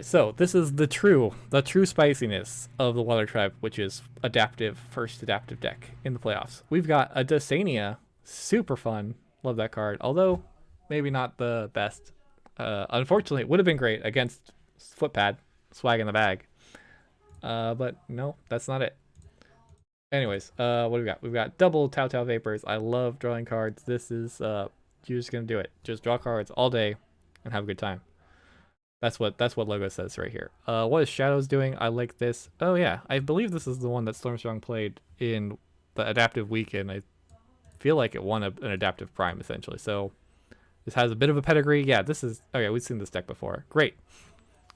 So this is the true spiciness of the Water Tribe, which is first adaptive deck in the playoffs. We've got a Desania, super fun. Love that card. Although maybe not the best. Unfortunately, it would have been great against Footpad, swag in the bag. But no, that's not it. Anyways, what do we got? We've got double Tau Vapors. I love drawing cards. This is you're just gonna do it. Just draw cards all day and have a good time. That's what logo says right here. What is Shadows doing? I like this. Oh yeah, I believe this is the one that StormStrong played in the adaptive weekend. I feel like it won an adaptive prime essentially. So this has a bit of a pedigree. Yeah, this is. Oh yeah, we've seen this deck before. Great.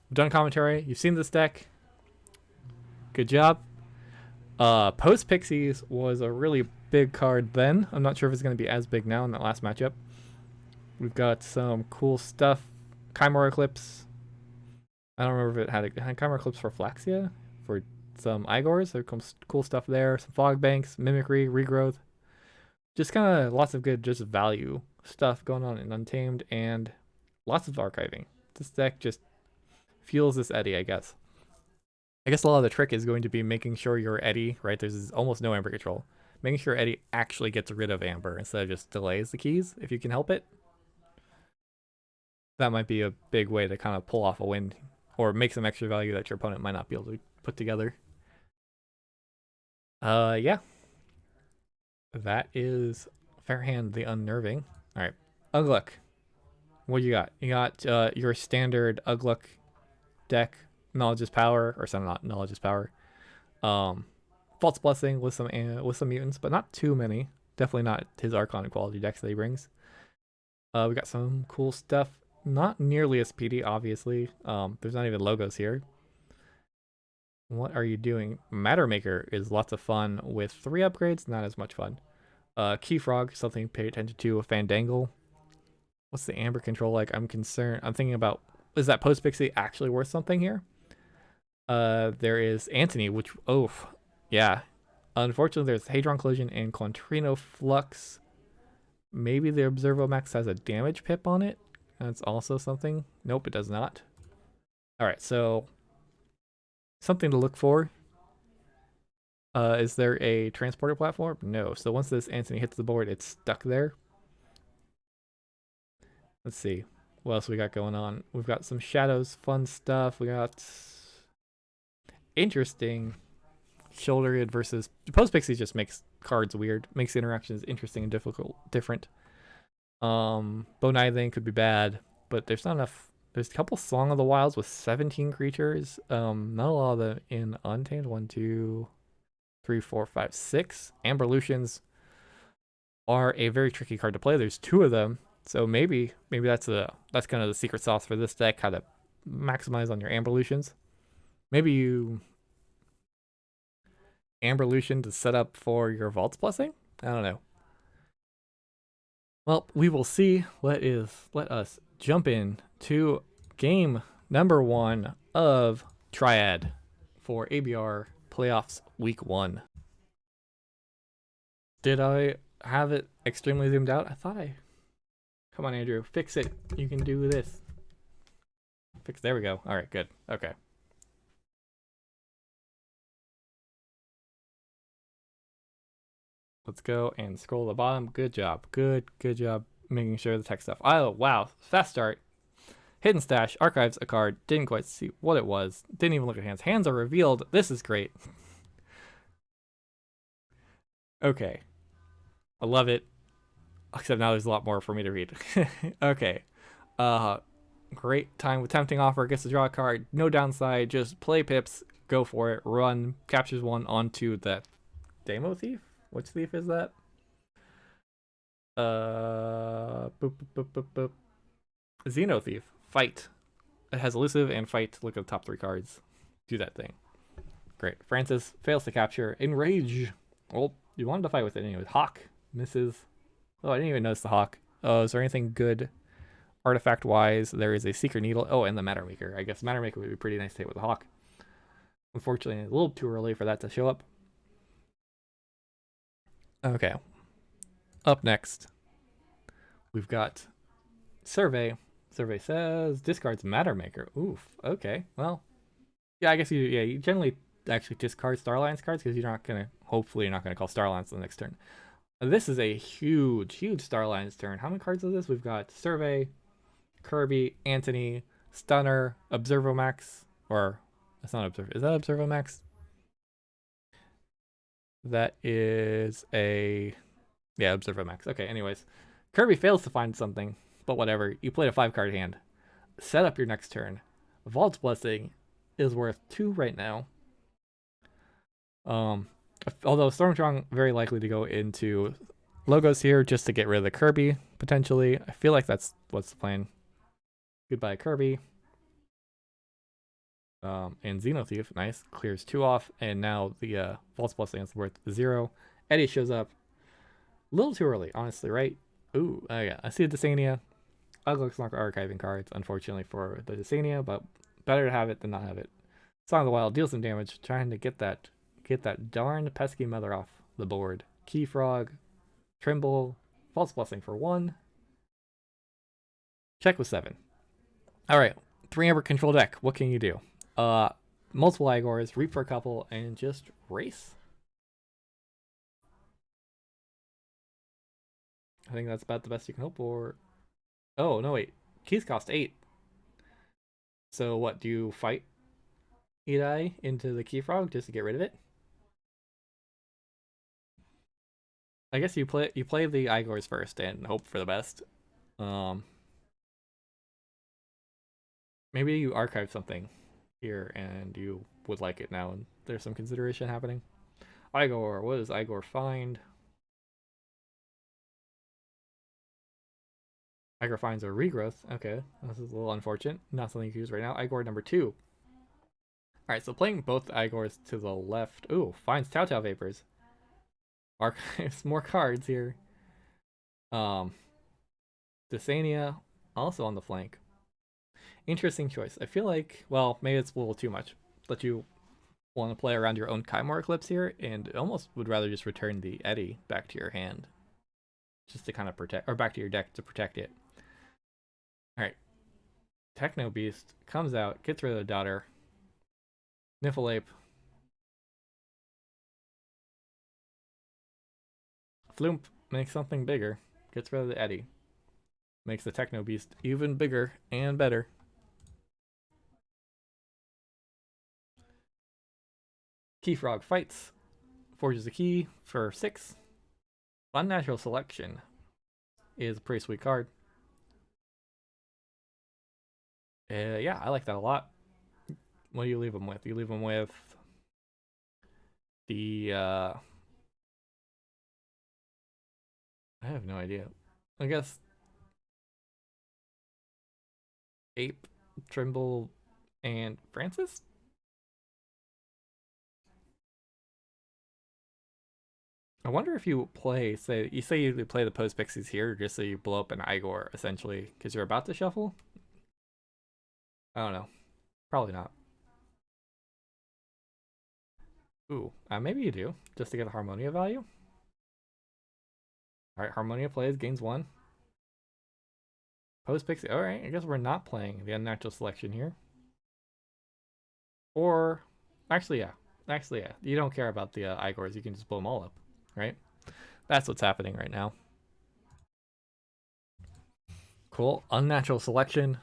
We've done commentary. You've seen this deck. Good job. Post Pixies was a really big card then. I'm not sure if it's going to be as big now in that last matchup. We've got some cool stuff. Chimera Eclipse. I don't remember if it had Chimera Eclipse for Flaxia, for some Igors. There comes cool stuff there. Some Fog Banks, Mimicry, Regrowth. Just kind of lots of good just value stuff going on in Untamed, and lots of archiving. This deck just fuels this Eddy, I guess. I guess a lot of the trick is going to be making sure your Eddy, right? There's almost no Amber control. Making sure Eddy actually gets rid of Amber instead of just delays the keys, if you can help it. That might be a big way to kind of pull off a win, or make some extra value that your opponent might not be able to put together. Yeah. That is Fairhand the Unnerving. All right. Ugluk. What you got? You got your standard Ugluk deck. Knowledge is power, or some not knowledge is power. False Blessing with some mutants, but not too many. Definitely not his Archon quality decks that he brings. We got some cool stuff. Not nearly as speedy, obviously. There's not even logos here. What are you doing? Matter Maker is lots of fun with 3 upgrades, not as much fun. Key Frog, something to pay attention to. A Fandangle. What's the Amber control like? I'm concerned. I'm thinking about, is that Post Pixie actually worth something here? There is Antony, which, oh, yeah. Unfortunately, there's Hadron Collision and Quantrino Flux. Maybe the Observo Max has a damage pip on it. That's also something. Nope, it does not. All right, so something to look for. Is there a transporter platform? No. So once this Antony hits the board, it's stuck there. Let's see. What else we got going on? We've got some shadows, fun stuff. We got interesting shoulder versus Post Pixie just makes cards weird, makes interactions interesting and different. Bonai could be bad, but there's not enough. There's a couple Song of the Wilds with 17 creatures. Not a lot of them in Untamed. 1, 2, 3, 4, 5, 6. Amber Lucians are a very tricky card to play. There's 2 of them, so maybe that's kind of the secret sauce for this deck. How to maximize on your Amber Lucians. Maybe you Amber Lucian to set up for your Vault's Blessing. I don't know. Well, we will see. Let us jump in to game number 1 of Triad for ABR Playoffs Week 1. Did I have it extremely zoomed out? I thought I... Come on, Andrew. Fix it. You can do this. There we go. All right, good. Okay. Let's go and scroll to the bottom. Good job. Good job making sure the text stuff. Oh, wow. Fast start. Hidden Stash. Archives a card. Didn't quite see what it was. Didn't even look at hands. Hands are revealed. This is great. Okay. I love it. Except now there's a lot more for me to read. Okay. Great time with Tempting Offer. Gets to draw a card. No downside. Just play pips. Go for it. Run. Captures 1 onto the Demo Thief? Which thief is that? Xeno Thief. Fight. It has elusive and fight. Look at the top 3 cards. Do that thing. Great. Francis fails to capture. Enrage. Well, you wanted to fight with it anyway. Hawk misses. Oh, I didn't even notice the Hawk. Oh, is there anything good artifact wise? There is a Secret Needle. Oh, and the Matter Maker. I guess Matter Maker would be pretty nice to hit with the Hawk. Unfortunately, a little too early for that to show up. Okay. Up next, we've got Survey. Survey says discards Matter Maker. Oof. Okay. Well, yeah. I guess you generally actually discard Star Alliance cards because you're not gonna. Hopefully, you're not gonna call Star Alliance on the next turn. This is a huge Star Alliance turn. How many cards is this? We've got Survey, Kirby, Antony, Stunner, Observomax, or that's not Observ. Is that Observomax? That is a Observomax. Okay. Anyways, Kirby fails to find something, but whatever. You played a 5-card hand. Set up your next turn. Vault's Blessing is worth 2 right now. Although StormStrong very likely to go into logos here just to get rid of the Kirby potentially. I feel like that's what's the plan. Goodbye Kirby. And Xenothief, nice, clears 2 off, and now the Vault's Blessing is worth 0. Eddie shows up a little too early, honestly, right? Ooh, yeah, I see a Desania. Ugluk's not archiving cards, unfortunately, for the Desania, but better to have it than not have it. Song of the Wild deals some damage, trying to get that darn pesky mother off the board. Key Frog, Trimble, False Blessing for 1. Check with 7. Alright, 3 Amber control deck. What can you do? Multiple Igors, reap for a couple, and just race. I think that's about the best you can hope for. Oh, no, wait. Keys cost 8. So what, do you fight Edai into the Key Frog just to get rid of it? I guess you play the Igors first and hope for the best. Maybe you archive something here and you would like it now and there's some consideration happening. Igor, what does Igor find? Igor finds a regrowth. Okay, this is a little unfortunate. Not something you can use right now. Igor number 2. Alright, so playing both Igors to the left. Ooh, finds Tau Vapors. Archives more cards here. Desania also on the flank. Interesting choice. I feel like, well, maybe it's a little too much, but you want to play around your own Kymor Eclipse here, and almost would rather just return the Eddy back to your hand, just to kind of protect, or back to your deck to protect it. Alright. Techno Beast comes out, gets rid of the daughter. Niffleape. Floomp makes something bigger, gets rid of the Eddy. Makes the Techno Beast even bigger and better. Key Frog fights, forges a key for 6. Unnatural Selection is a pretty sweet card. Yeah, I like that a lot. What do you leave them with? You leave them with the I have no idea. I guess Ape, Trimble, and Francis? I wonder if you play, say you play the Post Pixies here just so you blow up an Igor, essentially, because you're about to shuffle? I don't know. Probably not. Ooh, maybe you do, just to get a Harmonia value. Alright, Harmonia plays, gains 1. Post Pixie, alright, I guess we're not playing the Unnatural Selection here. Or, actually, yeah. You don't care about the Igors, you can just blow them all up, right? That's what's happening right now. Cool, Unnatural Selection.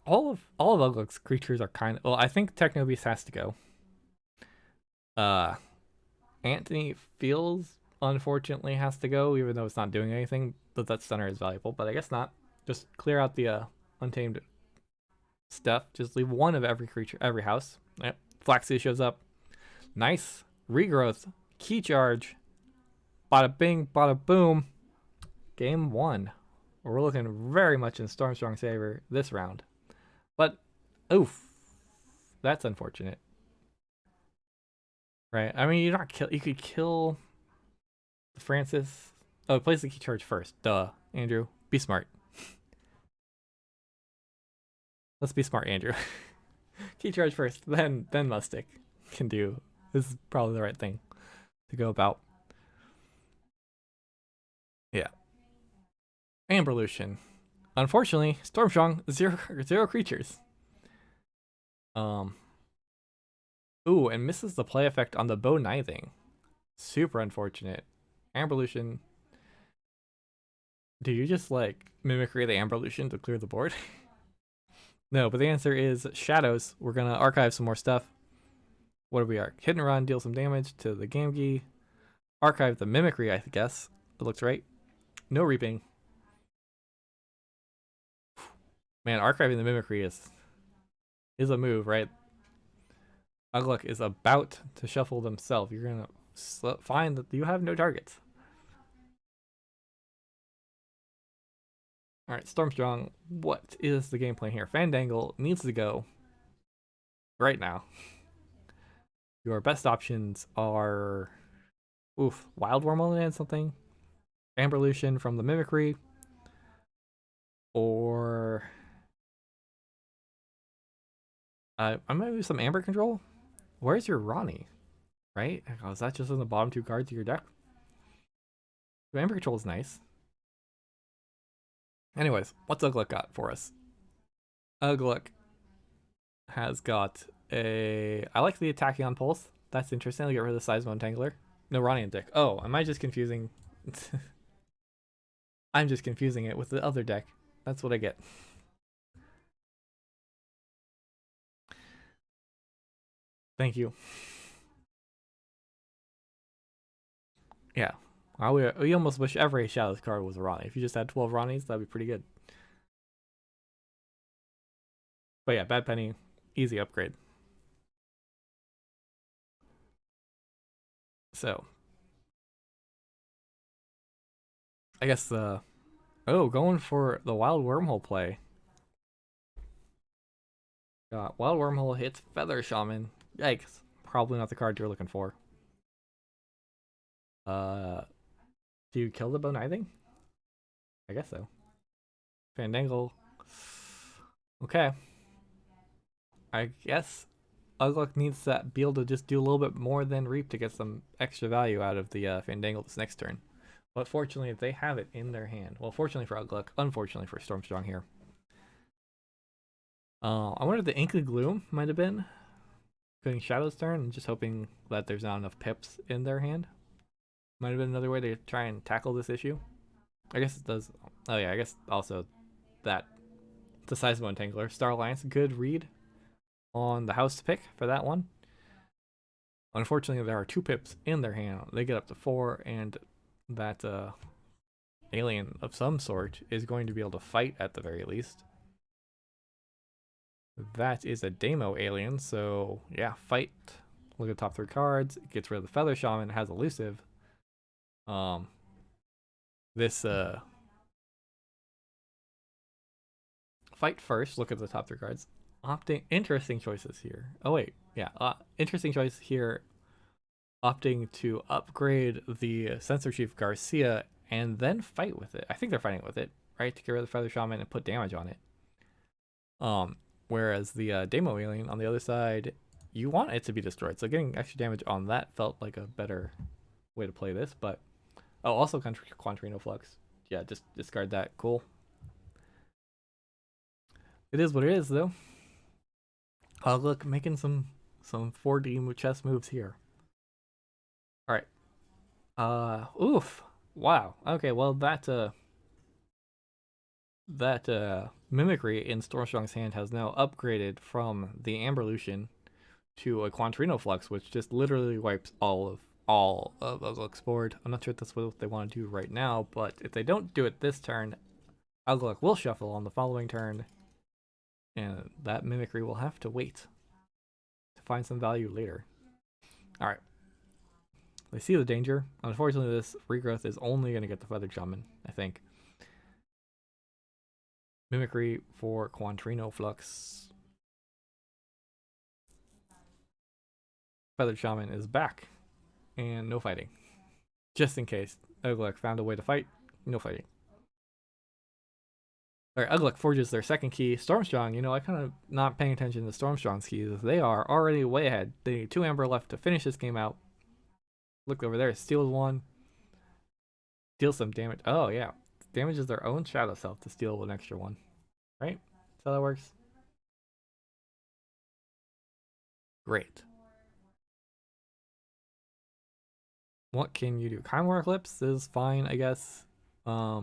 All of Ugluk's creatures are kind of, well, I think Techno Beast has to go. Antony feels unfortunately has to go, even though it's not doing anything, but that Stunner is valuable, but I guess not. Just clear out the untamed stuff. Just leave 1 of every creature, every house. Yep. Flaxia shows up. Nice. Regrowth. Key charge. Bada bing, bada boom. Game 1. We're looking very much in StormStrong's favor this round. But, oof. That's unfortunate. Right? I mean, you could kill Francis. Oh, it plays the key charge first. Duh, Andrew. Be smart. Let's be smart, Andrew. Key charge first, then Mustic can do. This is probably the right thing to go about. Yeah. Amberlution. Unfortunately, StormStrong, zero creatures. Um, Ooh, and misses the play effect on the bow knithing. Super unfortunate. Amberlution. Do you just like mimicry the Amberlution to clear the board? No, but the answer is Shadows. We're gonna archive some more stuff. What do we arc? Hit and run, deal some damage to the Gamgee. Archive the mimicry, I guess. It looks right. No reaping. Man, archiving the mimicry is a move, right? Ugluk is about to shuffle themselves. You're gonna find that you have no targets. All right, StormStrong. What is the game plan here? Fandangle needs to go right now. Your best options are, Wild Wormhole and something, Amberlution from the Mimicry, or I might do some Amber Control. Where's your Ronnie? Right? Oh, is that just in the bottom two cards of your deck? Amber Control is nice. Anyways, what's Ugluk got for us? Ugluk has got I like the attacking on pulse. That's interesting. I'll get rid of the Seismo Entangler. No Ronnie and Dick. Oh, am I just confusing? I'm just confusing it with the other deck. That's what I get. Thank you. Yeah. Well, we almost wish every Shadows card was a Ronnie. If you just had 12 Ronnies, that'd be pretty good. But yeah, Bad Penny, easy upgrade. So, I guess going for the Wild Wormhole play. Wild Wormhole hits Feather Shaman. Yikes. Probably not the card you're looking for. Do you kill the Bone Knithing? I guess so. Fandangle. Okay. I guess Ugluk needs to be able to just do a little bit more than Reap to get some extra value out of the Fandangle this next turn. But fortunately, they have it in their hand. Well, fortunately for Ugluk, unfortunately for StormStrong here. I wonder if the Ink of Gloom might have been going Shadow's turn and just hoping that there's not enough pips in their hand. Might have been another way to try and tackle this issue. I guess it does. Oh yeah, I guess also that the Seismo Entangler. Star Alliance, good read on the house to pick for that one. Unfortunately, there are 2 pips in their hand. They get up to 4, and that alien of some sort is going to be able to fight at the very least. That is a Demo alien, so yeah, fight. Look at the top 3 cards. It gets rid of the Feather Shaman, has elusive. This fight first. Look at the top 3 cards. Opting interesting choices here. Oh wait, yeah, interesting choice here. Opting to upgrade the Sensor Chief Garcia and then fight with it. I think they're fighting with it, right? To get rid of the Feather Shaman and put damage on it. Whereas the Demo Alien on the other side, you want it to be destroyed. So getting extra damage on that felt like a better way to play this. But also Quantrino Flux. Yeah, just discard that. Cool. It is what it is, though. Look, making some 4D chess moves here. All right. Oof. Wow. Okay. Well, that mimicry in StormStrong's hand has now upgraded from the Amberlution to a Quantrino Flux, which just literally wipes all of Ugluk's board. I'm not sure if that's what they want to do right now, but if they don't do it this turn, Ugluk will shuffle on the following turn, and that mimicry will have to wait to find some value later. All right. They see the danger. Unfortunately, this regrowth is only going to get the Feathered Shaman, I think. Mimicry for Quantrino Flux. Feathered Shaman is back. And no fighting. Just in case Ugluk found a way to fight, no fighting. Alright, Ugluk forges their second key. StormStrong, I kind of not paying attention to StormStrong's keys. They are already way ahead. They need 2 Amber left to finish this game out. Look over there, steals 1. Deals some damage. Oh, yeah. damages their own shadow self to steal an extra one. Right? That's how that works. Great. What can you do? Chimera Eclipse is fine, I guess. Yeah.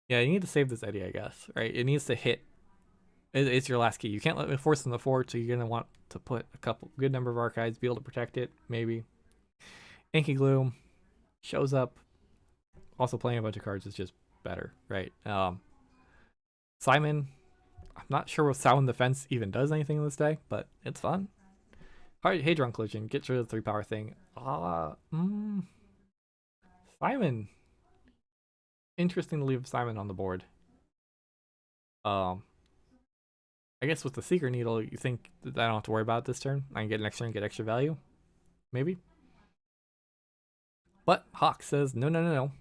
Yeah, you need to save this Eddie, I guess, right? It needs to hit. It's your last key. You can't let me force them to forward, so you're going to want to put a good number of archives, be able to protect it, maybe. Inky Gloom shows up. Also playing a bunch of cards is just better, right? Simon, I'm not sure if Sound Defense even does anything in this deck, but it's fun. Hadron Collision, gets rid of the 3-power thing. Simon. Interesting to leave Simon on the board. I guess with the Seeker Needle, you think that I don't have to worry about it this turn? I can get an extra and get extra value? Maybe? But Hawk says, no.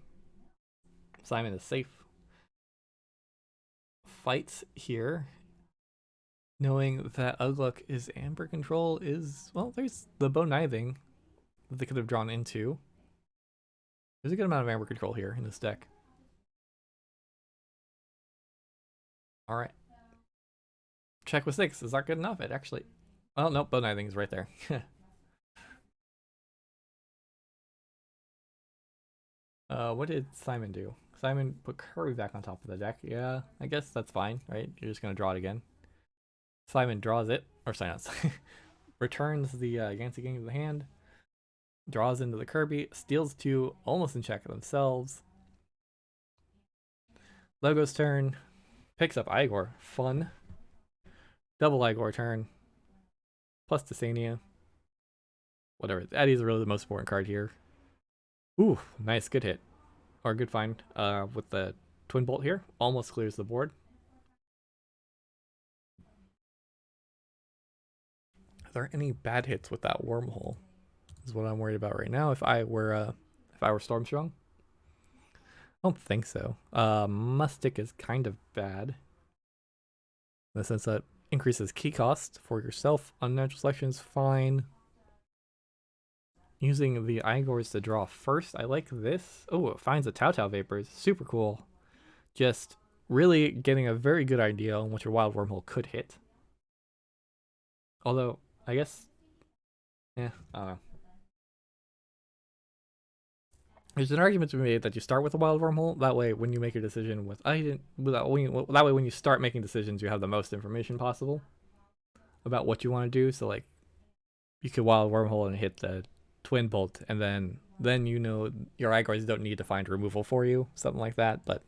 Simon is safe. Fights here. Knowing that Ugluk is Amber Control is, well, there's the Bone Kniving that they could have drawn into. There's a good amount of Amber Control here in this deck. Alright. Check with 6. Is that good enough? It actually... Well, nope, Bone Kniving is right there. What did Simon do? Simon put Kirby back on top of the deck. Yeah, I guess that's fine, right? You're just going to draw it again. Simon draws it, or silence. Returns the Yancy King to the hand. Draws into the Kirby. Steals 2, almost in check themselves. Logo's turn. Picks up Igor. Fun. Double Igor turn. Plus Desania. Whatever. Eddie's really the most important card here. Ooh, nice. Good hit. Or good find with the Twin Bolt here. Almost clears the board. Are there any bad hits with that Wormhole? Is what I'm worried about right now. If I were StormStrong, I don't think so. Mustic is kind of bad in the sense that increases key cost for yourself. Unnatural selection is fine. Using the Igors to draw first, I like this. Oh, it finds the Tau Vapors. Super cool. Just really getting a very good idea on what your Wild Wormhole could hit. Although, I guess... I don't know. There's an argument to be made that you start with a Wild Wormhole. That way, when you make a decision with... that way, when you start making decisions, you have the most information possible about what you want to do. So, like, you could Wild Wormhole and hit the Twin Bolt, and then you know your Igors don't need to find removal for you, something like that. But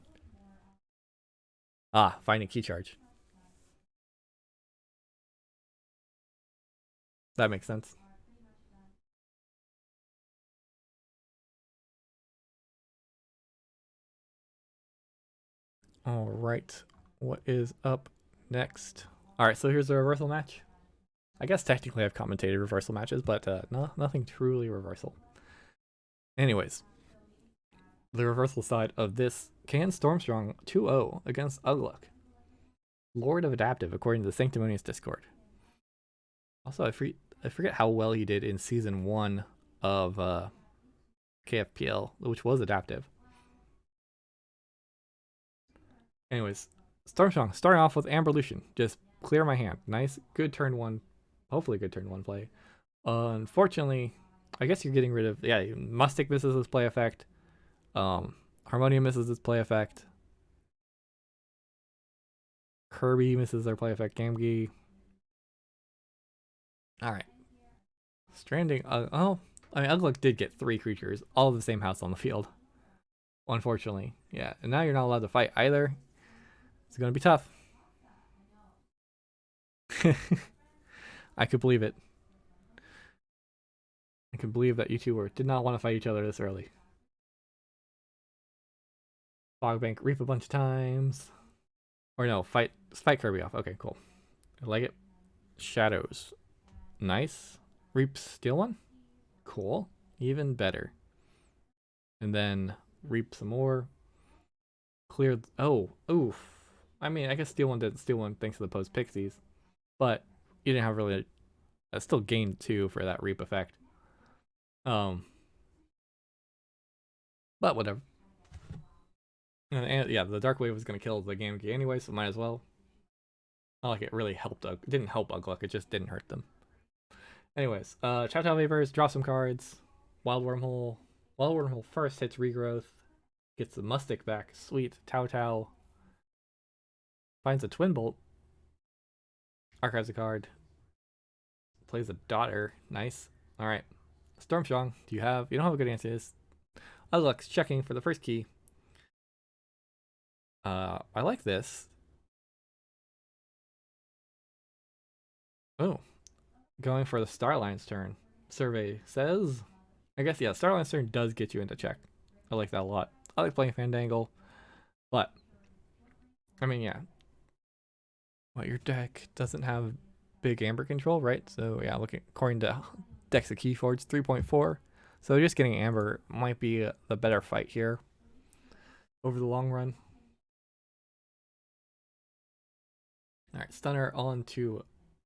finding Key Charge. That makes sense. All right, what is up next? All right, so here's the reversal match. I guess technically I've commentated reversal matches, but no, nothing truly reversal. Anyways, the reversal side of this, can StormStrong 2-0 against Ugluk, Lord of Adaptive, according to the Sanctimonious Discord. Also, I forget how well he did in Season 1 of KFPL, which was Adaptive. Anyways, StormStrong, starting off with Amberlution. Just clear my hand. Nice, good turn 1. Hopefully good turn 1 play. Unfortunately, I guess you're getting rid of... Yeah, Mustic misses his play effect. Harmonium misses his play effect. Kirby misses their play effect. Gamgee. Alright. Stranding... I mean, Ugluk did get 3 creatures, all of the same house on the field. Unfortunately. Yeah, and now you're not allowed to fight either. It's gonna be tough. I could believe it. I can believe that you two did not want to fight each other this early. Fogbank, reap a bunch of times. Or no, fight Kirby off. Okay, cool. I like it. Shadows. Nice. Reap, steal one. Cool. Even better. And then reap some more. Clear. Oh, oof. I mean, I guess steal one didn't steal one thanks to the post pixies. But you didn't have really... still gained 2 for that reap effect. But whatever. And yeah, the Dark Wave was gonna kill the Gamgee anyway, so might as well. Not like it really helped. It didn't help Ugluk. It just didn't hurt them. Anyways, Chow Chow Vapors, draw some cards. Wild Wormhole. Wild Wormhole first hits Regrowth. Gets the Mustic back. Sweet. Tao Tao. Finds a Twin Bolt. Archives a card. Plays a Daughter. Nice. Alright. StormStrong. You don't have a good answer to this. Ugluk's checking for the first key. I like this. Oh. Going for the Starline's turn. Survey says. I guess, yeah, Starline's turn does get you into check. I like that a lot. I like playing Fandangle. But, I mean, yeah. Well, your deck doesn't have big Amber control, right? So, yeah, looking according to Decks of Keyforge, 3.4. So, just getting Amber might be the better fight here over the long run. Alright, Stunner on to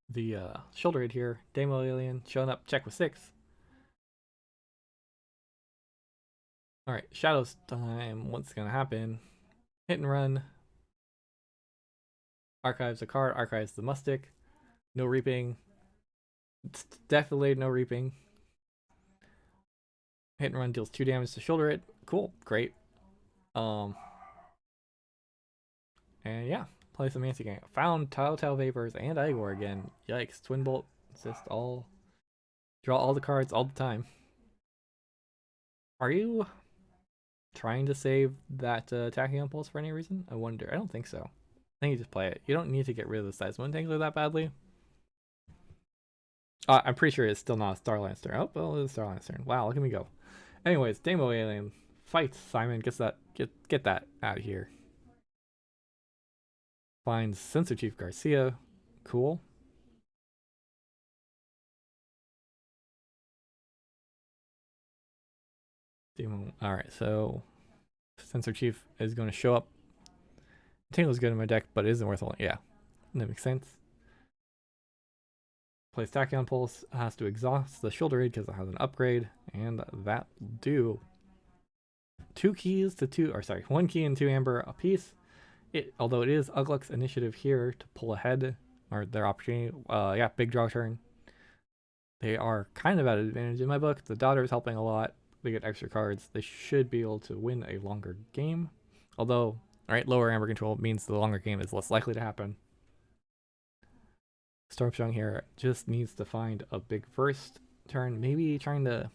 the Shoulder Raid here. Demo Alien showing up, check with 6. Alright, Shadows time. What's gonna happen? Hit and run. Archives a card, archives the Mustic. No reaping. It's definitely no reaping. Hit and run deals 2 damage to shoulder it. Cool, great. And yeah, play some Mancy Gang. Found Telltale Vapors and Igor again. Yikes, Twin Bolt. It's just all draw all the cards all the time. Are you trying to save that attacking impulse for any reason? I wonder. I don't think so. I think you just play it. You don't need to get rid of the Seismic Tangler that badly. I'm pretty sure it's still not a Starline's turn. Oh, well, it's Starline's turn. Wow, look at me go. Anyways, Demo Alien fights Simon. Gets that get that out of here. Finds Sensor Chief Garcia. Cool. Demo. All right, so Sensor Chief is going to show up. Tangle's good in my deck, but it isn't worth a lot. Yeah, that makes sense. Plays Tachyon Pulse, has to exhaust the Shoulder Raid because it has an upgrade, and that will do 2 keys to 2, or sorry, 1 key and 2 Amber a piece. Although it is Ugluk's initiative here to pull ahead, or their opportunity. Yeah, big draw turn. They are kind of at an advantage in my book. The Daughter is helping a lot. They get extra cards. They should be able to win a longer game. Although, alright, lower Amber control means the longer game is less likely to happen. StormStrong here just needs to find a big first turn. Maybe trying to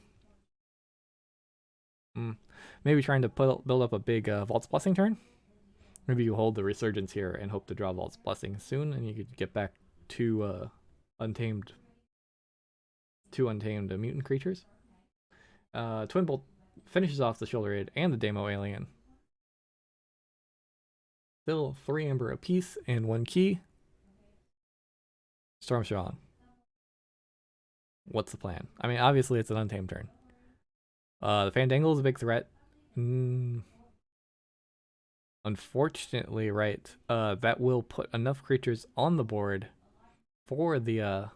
build up a big Vault's Blessing turn. Maybe you hold the Resurgence here and hope to draw Vault's Blessing soon, and you could get back to untamed mutant creatures. Twin Bolt finishes off the Shoulder Raid and the Demo Alien. Still 3 Amber apiece and 1 key. StormStrong. What's the plan? I mean, obviously it's an untamed turn. The Fandangle is a big threat. Unfortunately, right, that will put enough creatures on the board for the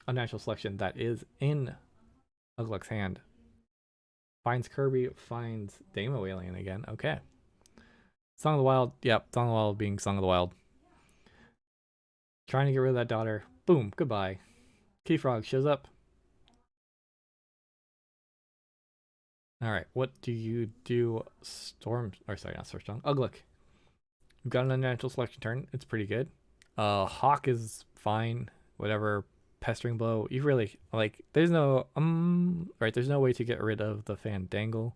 unnatural selection that is in Ugluk's hand. Finds Kirby, finds Demo Alien again. Okay. Song of the Wild. Yep, Song of the Wild being Song of the Wild. Trying to get rid of that Daughter. Boom, goodbye. Key Frog shows up. Alright, what do you do? Sorry, not StormStrong. Ugluk. You've got an unnatural selection turn. It's pretty good. Hawk is fine. Whatever. Pestering Blow. You really, like, there's no, right, there's no way to get rid of the Fandangle.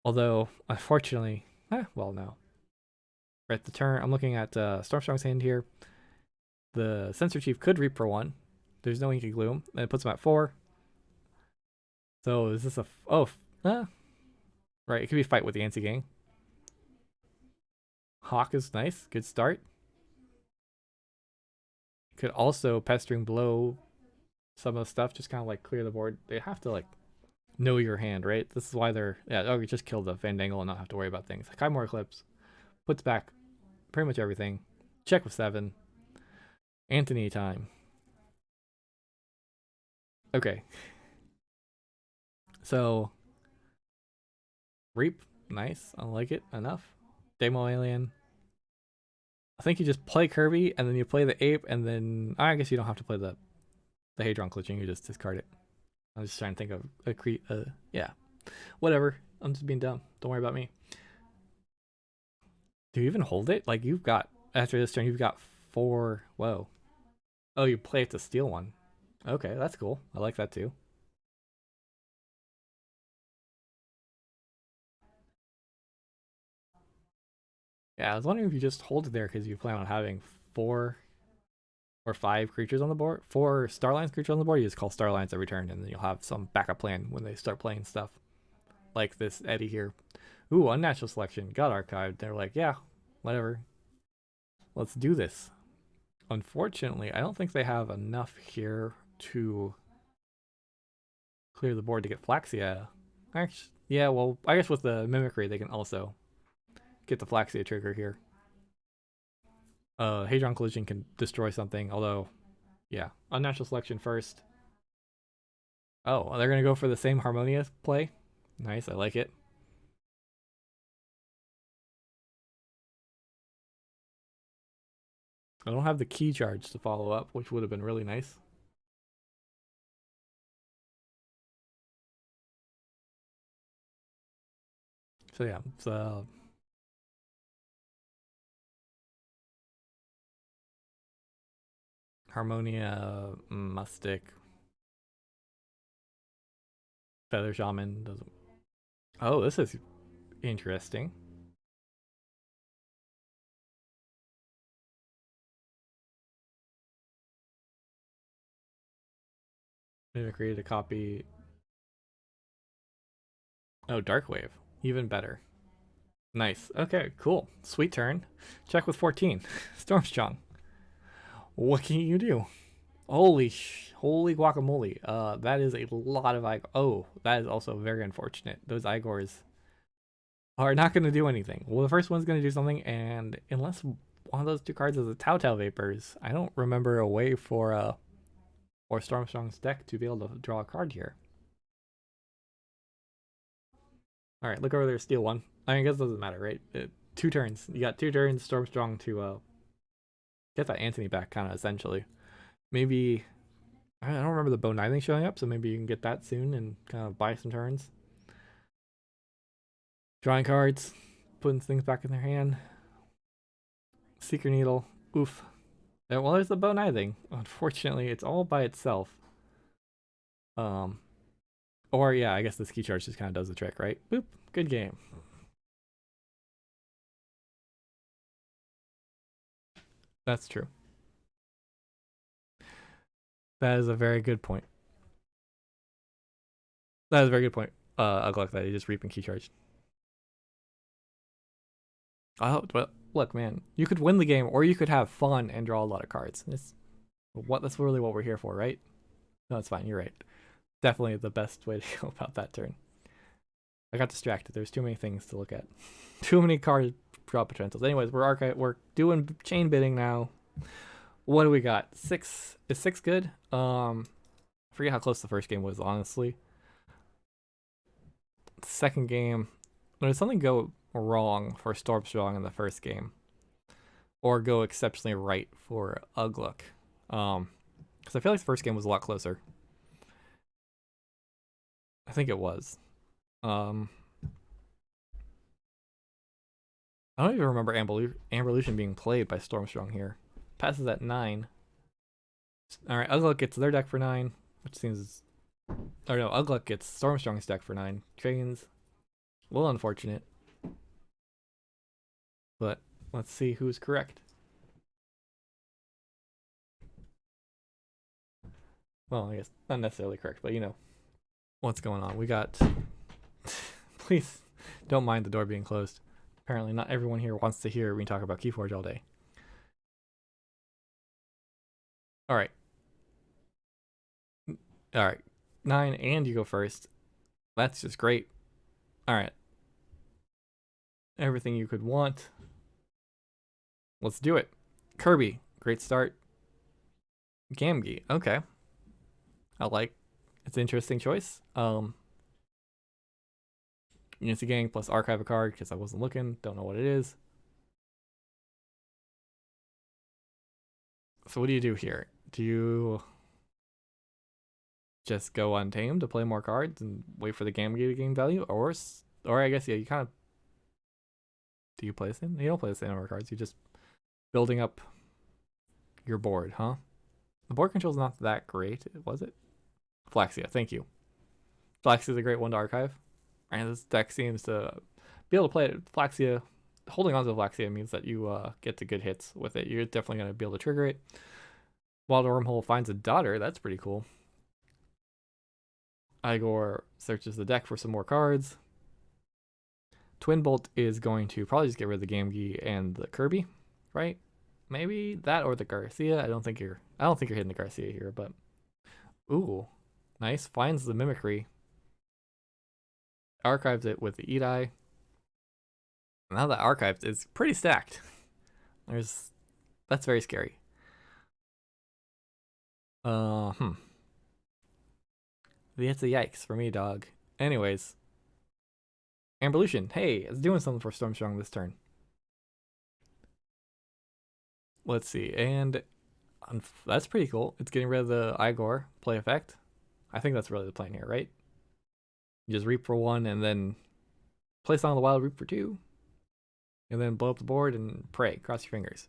Although, unfortunately, well, no. Right, the turn, I'm looking at StormStrong's hand here. The Sensor Chief could reap for 1. There's no Inky Gloom. And it puts him at 4. So, is this a, right, it could be fight with the Anti Gang. Hawk is nice, good start. Could also Pestering Blow some of the stuff, just kind of like clear the board. They have to like know your hand, right? This is why they're, you just kill the Fandangle and not have to worry about things. Kymore Eclipse puts back pretty much everything. Check with 7. Anthony time. Okay. So, Reap, nice. I like it enough. Demo Alien. I think you just play Kirby and then you play the ape and then I guess you don't have to play the Hadron glitching. You just discard it. I was just trying to think of yeah, whatever. I'm just being dumb. Don't worry about me. Do you even hold it? Like you've got after this turn, you've got 4. Whoa. Oh, you play it to steal one. Okay, that's cool. I like that too. Yeah, I was wondering if you just hold it there because you plan on having 4 or 5 creatures on the board. 4 Starlines creatures on the board. You just call Starlines every turn, and then you'll have some backup plan when they start playing stuff. Like this Eddie here. Ooh, unnatural selection. Got archived. They're like, yeah, whatever. Let's do this. Unfortunately, I don't think they have enough here to clear the board to get Flaxia. Actually, yeah, well, I guess with the Mimicry, they can also get the Flaxia trigger here. Hadron Collision can destroy something, although, yeah, unnatural selection first. Oh, they're going to go for the same Harmonia play. Nice, I like it. I don't have the key charge to follow up, which would have been really nice. So yeah, so Harmonia, Mustic, Feather Shaman doesn't. Oh, this is interesting. Maybe create a copy. Oh, Darkwave, even better. Nice. Okay, cool. Sweet turn. Check with 14. StormStrong. What can you do? Holy guacamole. That is a lot of Igor. Oh, that is also very unfortunate. Those Igors are not going to do anything. Well, the first one's going to do something, and unless one of those 2 cards is a Tautau Vapors, I don't remember a way for StormStrong's deck to be able to draw a card here. All right, look over there, steal 1. I guess it doesn't matter, right? 2 turns. You got 2 turns, StormStrong to get that Anthony back, kind of essentially. Maybe I don't remember the Bone thing showing up, so maybe you can get that soon and kind of buy some turns. Drawing cards, putting things back in their hand. Seeker Needle, oof. And well, there's the Bone thing. Unfortunately, it's all by itself. Or yeah, I guess this key charge just kind of does the trick, right? Boop, good game. That's true. That is a very good point. That is a very good point. Ugluk that he just reaping key charge. Oh, well, look, man, you could win the game, or you could have fun and draw a lot of cards. That's really what we're here for, right? No, it's fine. You're right. Definitely the best way to go about that turn. I got distracted. There's too many things to look at. Too many card draw potentials. Anyways, we're doing chain bidding now. What do we got? 6. Is 6 good? I forget how close the first game was, honestly. Second game, did something go wrong for StormStrong in the first game, or go exceptionally right for Ugluk? Because I feel like the first game was a lot closer. I think it was. I don't even remember Amberlution being played by StormStrong here. Passes at 9. All right, Ugluk gets their deck for 9, which seems. Or no, Ugluk gets StormStrong's deck for 9. Trains. A little unfortunate. But let's see who's correct. Well, I guess not necessarily correct, but you know what's going on. We got. Please don't mind the door being closed. Apparently, not everyone here wants to hear me talk about Keyforge all day. All right. All right. 9, and you go first. That's just great. All right. Everything you could want. Let's do it. Kirby, great start. Gamgee, okay. I like. It's an interesting choice. Unity Gang plus archive a card because I wasn't looking. Don't know what it is. So what do you do here? Do you just go untamed to play more cards and wait for the Gamma to gain value, or I guess yeah, you kind of do you play this in? You don't play the same number of cards. You just building up your board, huh? The board control's not that great, was it? Flaxia, thank you. Flaxia is a great one to archive, and this deck seems to be able to play it. Flaxia, holding on to Flaxia means that you get to good hits with it. You're definitely going to be able to trigger it. Wild Wormhole finds a daughter. That's pretty cool. Igor searches the deck for some more cards. Twin Bolt is going to probably just get rid of the Gamgee and the Kirby, right? Maybe that or the Garcia. I don't think you're hitting the Garcia here, but ooh, nice. Finds the Mimicry. Archives it with the Edai. Now that archived is pretty stacked. That's very scary. It's a yikes for me, dog. Anyways, Amberlution, hey, it's doing something for StormStrong this turn. Let's see, and that's pretty cool. It's getting rid of the Igor play effect. I think that's really the plan here, right? You just reap for 1 and then place on the wild reap for 2. And then blow up the board and pray. Cross your fingers.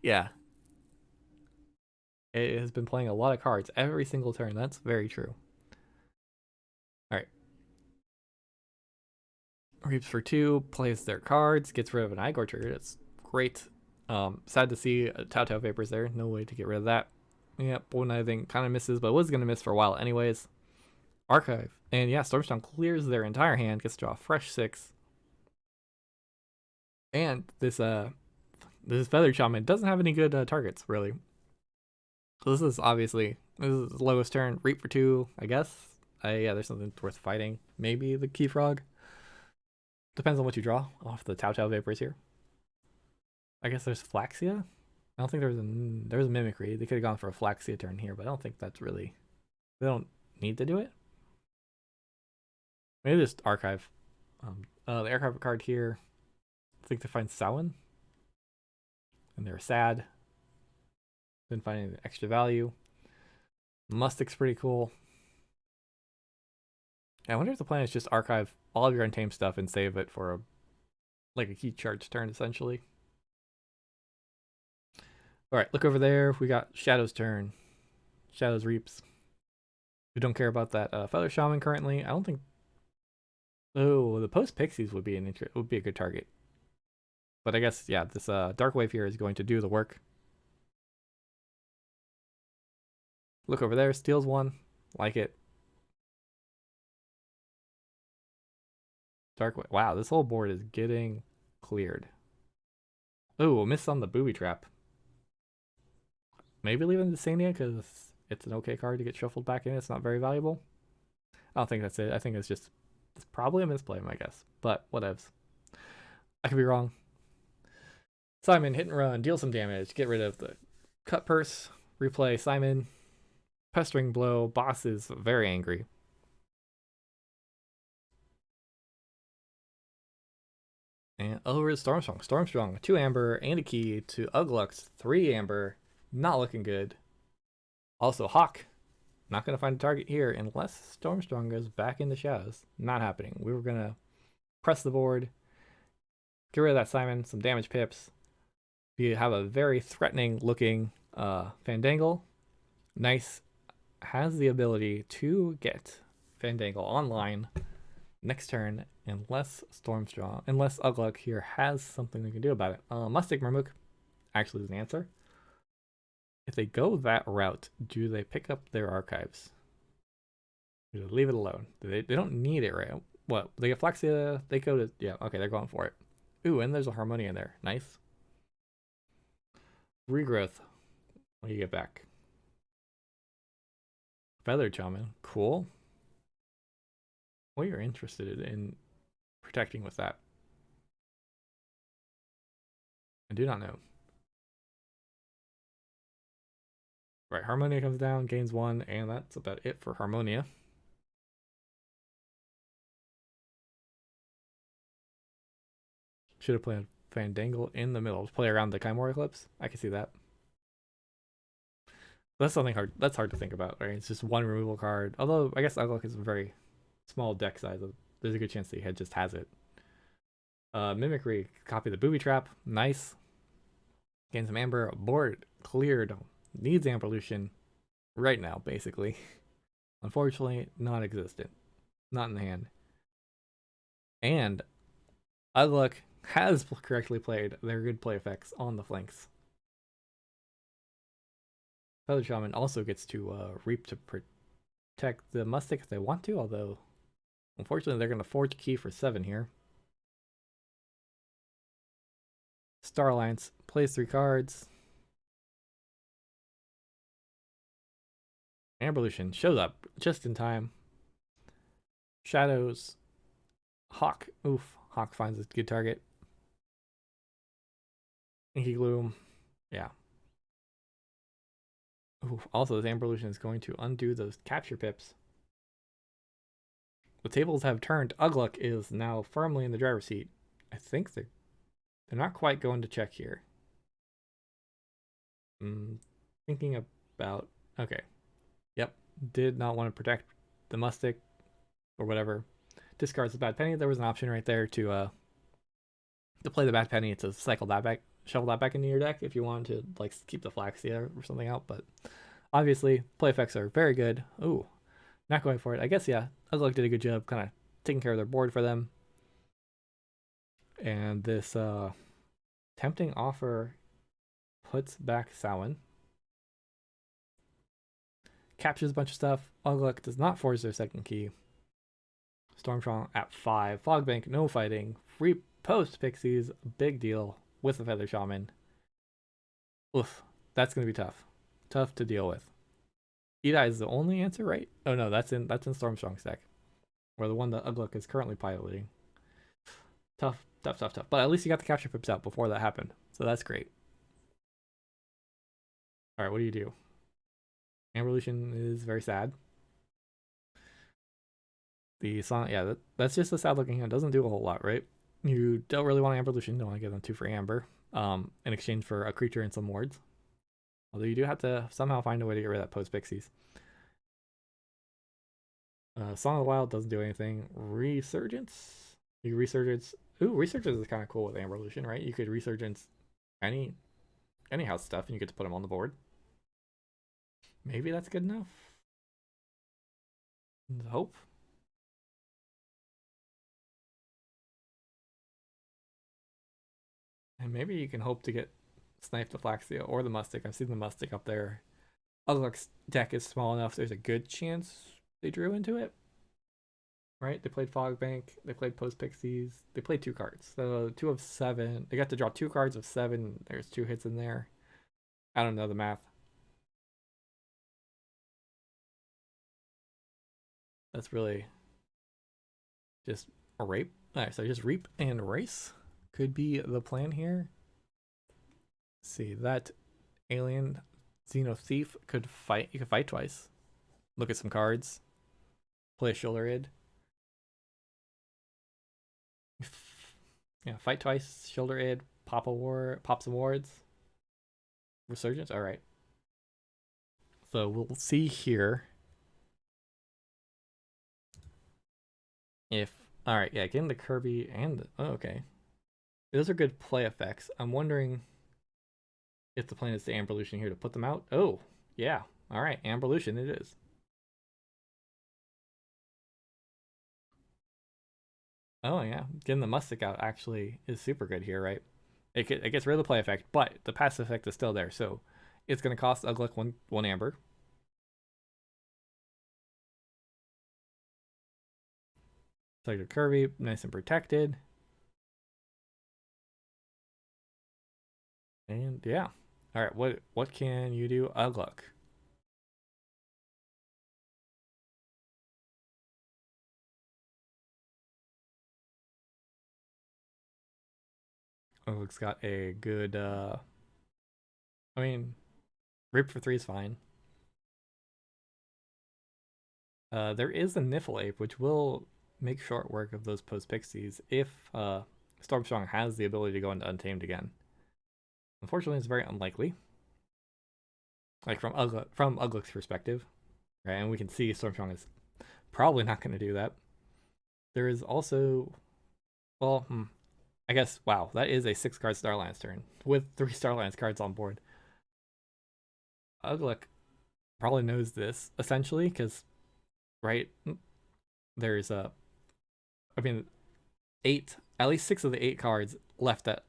Yeah. It has been playing a lot of cards every single turn. That's very true. Alright. Reaps for 2, plays their cards, gets rid of an Igor trigger. That's great. Sad to see Tau Vapors there. No way to get rid of that. Yeah, Bone I think kind of misses, but was going to miss for a while anyways. Archive. And yeah, StormStrong clears their entire hand, gets to draw a fresh 6. And this Feather Shaman doesn't have any good targets, really. So this is obviously the lowest turn. Reap for 2, I guess. Yeah, there's something worth fighting. Maybe the Key Frog. Depends on what you draw off the Tau Vapors here. I guess there's Flaxia. I don't think there's a Mimicry. They could have gone for a Flaxia turn here, but I don't think that's really... They don't need to do it. Maybe just archive. The archive card here. I think they find Samhain. And they're sad. Been finding extra value. Mustic's pretty cool. I wonder if the plan is just archive all of your untamed stuff and save it for a key charge turn, essentially. Alright, look over there. We got Shadow's turn. Shadow's reaps. We don't care about that Feather Shaman currently. I don't think... Oh, the Post Pixies would be a good target. But I guess, yeah, this Dark Wave here is going to do the work. Look over there, steals 1. Like it. Dark Wave. Wow, this whole board is getting cleared. Oh, miss on the Booby Trap. Maybe leaving the Sania because it's an okay card to get shuffled back in. It's not very valuable. I don't think that's it. I think it's probably a misplay, my guess. But whatevs. I could be wrong. Simon, hit and run, deal some damage, get rid of the Cut Purse, replay Simon, Pestering Blow. Boss is very angry. And over to StormStrong. StormStrong, 2 amber and a key to Ugluk's 3 amber. Not looking good. Also, Hawk. Not going to find a target here unless StormStrong goes back in the shadows. Not happening. We were going to press the board, get rid of that Simon, some damage pips. You have a very threatening looking Fandangle. Nice. Has the ability to get Fandangle online next turn unless Ugluk here has something they can do about it. Mustic Murmuk actually is an answer. If they go that route, do they pick up their archives? Do they leave it alone? They don't need it, right? What? They get Flaxia, they go to... Yeah, okay, they're going for it. Ooh, and there's a Harmonia in there. Nice. Regrowth. What do you get back? Feather Shaman. Cool. What you're interested in protecting with that? I do not know. Right, Harmonia comes down, gains 1, and that's about it for Harmonia. Should have played Fandangle in the middle to play around the Chimera Eclipse. I can see that. That's something hard. That's hard to think about, right? It's just one removal card. Although I guess Ugluk is a very small deck size. There's a good chance that he just has it. Mimicry, copy the booby trap. Nice. Gain some amber. Board cleared. Needs Amberlution right now, basically. Unfortunately, non-existent. Not in the hand. And Ugluk has correctly played their good play effects on the flanks. Feather Shaman also gets to reap to protect the Mustic if they want to, although unfortunately they're going to forge key for 7 here. Star Alliance plays 3 cards. Amberlution shows up just in time. Shadows. Hawk. Oof. Hawk finds a good target. Inky Gloom. Yeah. Oof. Also, this Amberlution is going to undo those capture pips. The tables have turned. Ugluk is now firmly in the driver's seat. I think they're not quite going to check here. Thinking about... Okay. Yep. Did not want to protect the Mustic or whatever. Discards the Bad Penny. There was an option right there to play the Bad Penny to cycle that back, shovel that back into your deck if you wanted to like keep the Flaxia or something out. But obviously, play effects are very good. Ooh, not going for it. I guess, yeah, Ugluk did a good job kind of taking care of their board for them. And this tempting offer puts back Samhain. Captures a bunch of stuff. Ugluk does not force their second key. StormStrong at 5. Fogbank, no fighting. Free post Pixies, big deal with the Feather Shaman. Oof, that's gonna be tough. Tough to deal with. Edai is the only answer, right? Oh no, that's in StormStrong's deck. Or the one that Ugluk is currently piloting. Tough. But at least you got the capture pips out before that happened. So that's great. Alright, what do you do? Amberlution is very sad. The Sonic, yeah, that's just a sad looking hand. Doesn't do a whole lot, right? You don't really want Amberlution. You don't want to give them 2 for Amber in exchange for a creature and some wards. Although you do have to somehow find a way to get rid of that post Pixies. Song of the Wild doesn't do anything. Resurgence? You Resurgence. Ooh, Resurgence is kind of cool with Amberlution, right? You could Resurgence any house stuff and you get to put them on the board. Maybe that's good enough. Hope. And maybe you can hope to get Snipe the Flaxia or the Mustic. I've seen the Mustic up there. Ugluk's deck is small enough, there's a good chance they drew into it. Right? They played Fogbank, they played Post Pixies, they played 2 cards. So 2 of 7. They got to draw 2 cards of 7. There's 2 hits in there. I don't know the math. That's really just a rape. Alright, so just reap and race could be the plan here. Let's see, that alien Xeno Thief could fight. You could fight twice. Look at some cards. Play a Shoulder Id. Yeah, fight twice, Shoulder Id, pop some wards. Resurgence, alright. So we'll see here. If alright, yeah, getting the Kirby and the, oh, okay. Those are good play effects. I'm wondering if the plan is to Amberlution here to put them out. Oh, yeah. Alright, Amberlution it is. Oh yeah, getting the Mustic out actually is super good here, right? It gets rid of the play effect, but the passive effect is still there, so it's going to cost Ugluk one amber. So your Kirby, nice and protected. And yeah. Alright, what can you do, Ugluk? Ugluk's got a good I mean, Rip for 3 is fine. There is a Niffle Ape, which will make short work of those Post Pixies if StormStrong has the ability to go into Untamed again. Unfortunately, it's very unlikely. Like from Ugluk's perspective, right? And we can see StormStrong is probably not going to do that. There is also, well, I guess, wow, that is a 6-card Starlands turn with 3 Starlands cards on board. Ugluk probably knows this essentially because, right, there's I mean, at least 6 of the 8 cards left that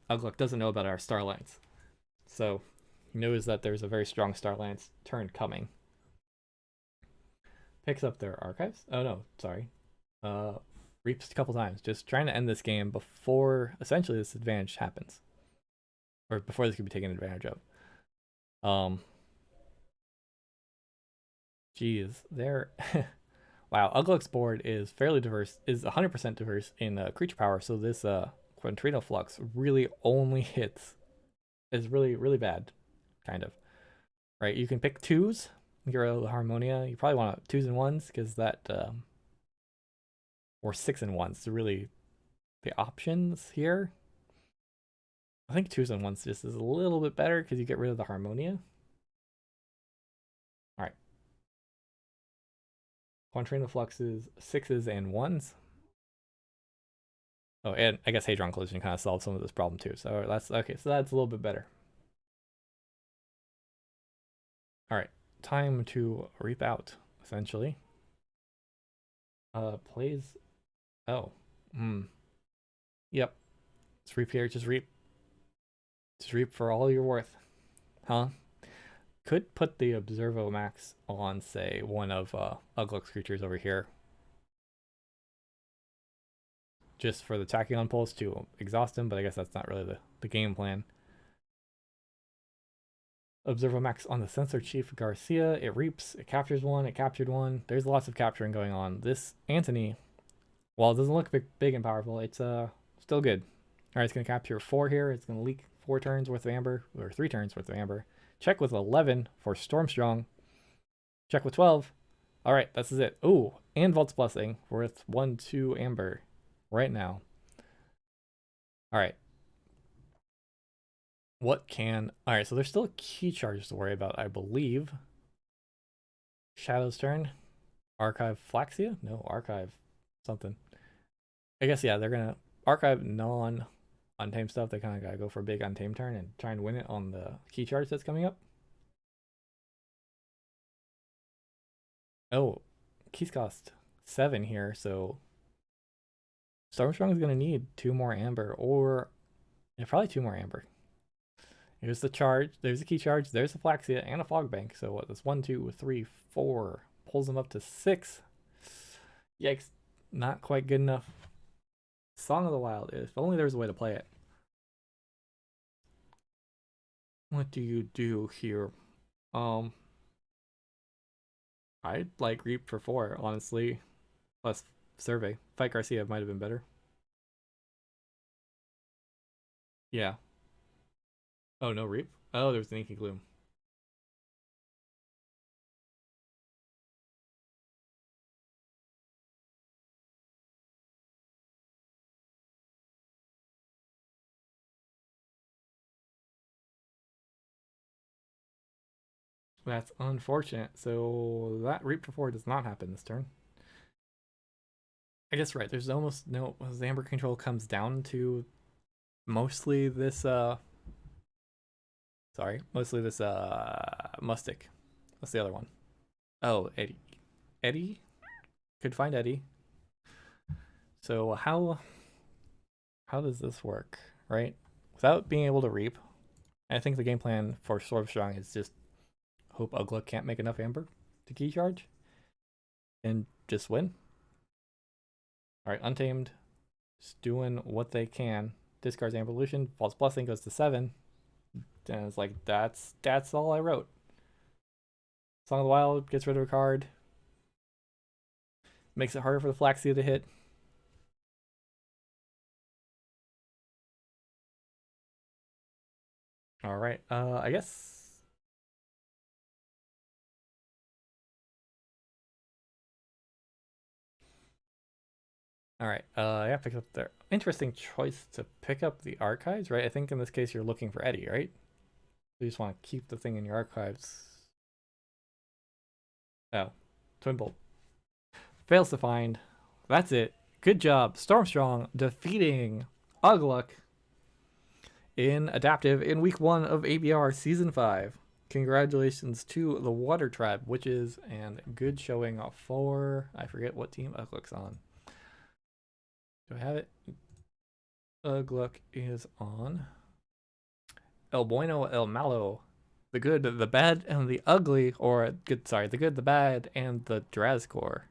Ugluk doesn't know about are Starlands. So he knows that there's a very strong Starlands turn coming. Picks up their archives. Oh no, sorry. Reaps a couple times, just trying to end this game before essentially this advantage happens, or before this could be taken advantage of. Geez, they're wow. Ugluk's board is fairly diverse, is 100% diverse in creature power. So this Quintrino Flux really only hits is really bad, kind of. Right, you can pick 2s. You're the Harmonia. You probably want 2s and 1s because that or 6 and 1s is really the options here. I think 2s and 1s just is a little bit better because you get rid of the Harmonia. All right. Quintrino Fluxes, 6s and 1s. Oh, and I guess Hadron Collision kind of solved some of this problem too. So that's okay. So that's a little bit better. All right, time to reap out essentially. Plays. Oh, Yep. Just reap here. Just reap. Just reap for all you're worth, huh? Could put the Observo Max on, say, one of Ugluk's creatures over here, just for the Tachyon Pulse to exhaust him, but I guess that's not really the game plan. Observo Max on the Sensor Chief Garcia. It reaps, it captures one, it captured one. There's lots of capturing going on. This Anthony, while it doesn't look big and powerful, it's still good. All right, it's going to capture 4 here. It's going to leak 4 turns worth of amber, or 3 turns worth of amber. Check with 11 for StormStrong. Check with 12. All right, this is it. Oh, and Vault's Blessing worth 1-2 amber right now. All right. What can... All right, so there's still key charges to worry about, I believe. Shadow's turn. Archive Flaxia? No, Archive something. I guess, yeah, they're going to archive non-untamed stuff. They kind of got to go for a big untamed turn and try and win it on the key charge that's coming up. Oh, keys cost 7 here, so StormStrong is going to need 2 more amber, or yeah, probably 2 more amber. Here's the charge. There's a key charge. There's a Flaxia and a Fog Bank. So what? That's 1, 2, 3, 4. Pulls them up to 6. Yikes. Not quite good enough. Song of the Wild. If only there was a way to play it. What do you do here? I'd like Reap for 4, honestly. Plus Survey. Fight Garcia might have been better. Yeah. Oh, no Reap? Oh, there was an Inky Gloom. That's unfortunate. So that Reap for 4 does not happen this turn. I guess right. There's almost no Amber control comes down to mostly this mostly this Mustic. What's the other one? Oh, Eddie. Eddie? Could find Eddie. So how does this work, right? Without being able to reap, I think the game plan for StormStrong is just hope Ugluk can't make enough amber to key charge and just win. All right, Untamed, just doing what they can. Discards Amber Illusion. False Blessing goes to 7. And it's like, that's all I wrote. Song of the Wild gets rid of a card. Makes it harder for the Flaxia to hit. All right, I guess. All right. Yeah, pick up there. Interesting choice to pick up the archives, right? I think in this case you're looking for Eddie, right? You just want to keep the thing in your archives. Oh, Twin Bolt. Fails to find. That's it. Good job. StormStrong defeating Ugluk in Adaptive in week 1 of ABR Season 5. Congratulations to the Water Tribe Witches and good showing for, I forget what team Ugluk's on. Do I have it? Ugluk is on El Bueno, El Malo, the good, the bad, and the ugly, or good, sorry, the good, the bad, and the Drazcor.